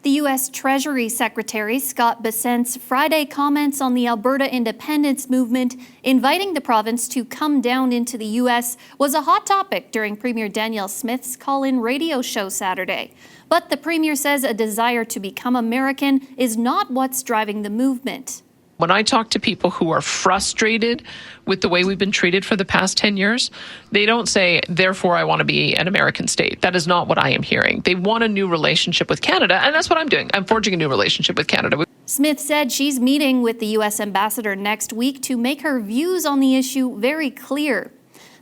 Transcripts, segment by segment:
The U.S. Treasury Secretary Scott Bessent's Friday comments on the Alberta Independence movement, inviting the province to come down into the U.S., was a hot topic during Premier Danielle Smith's call-in radio show Saturday. But the Premier says a desire to become American is not what's driving the movement. When I talk to people who are frustrated with the way we've been treated for the past 10 years, they don't say, therefore, I want to be an American state. That is not what I am hearing. They want a new relationship with Canada, and that's what I'm doing. I'm forging a new relationship with Canada. Smith said she's meeting with the U.S. ambassador next week to make her views on the issue very clear.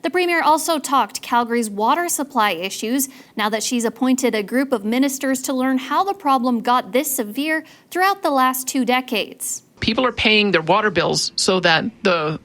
The Premier also talked Calgary's water supply issues now that she's appointed a group of ministers to learn how the problem got this severe throughout the last 2 decades. People are paying their water bills so that the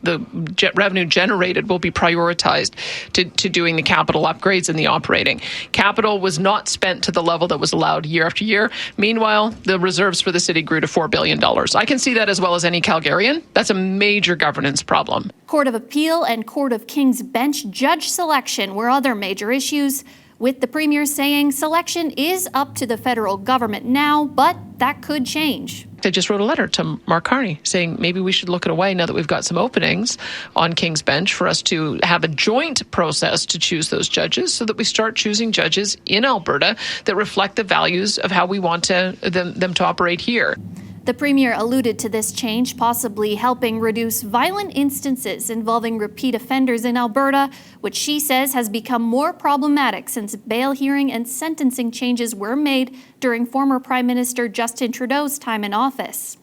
revenue generated will be prioritized to doing the capital upgrades and the operating. Capital was not spent to the level that was allowed year after year. Meanwhile, the reserves for the city grew to $4 billion. I can see that as well as any Calgarian. That's a major governance problem. Court of Appeal and Court of King's Bench judge selection were other major issues, with the Premier saying selection is up to the federal government now, but that could change. I just wrote a letter to Mark Carney saying maybe we should look at a way, now that we've got some openings on King's Bench, for us to have a joint process to choose those judges so that we start choosing judges in Alberta that reflect the values of how we want them to operate here. The Premier alluded to this change possibly helping reduce violent instances involving repeat offenders in Alberta, which she says has become more problematic since bail hearing and sentencing changes were made during former Prime Minister Justin Trudeau's time in office.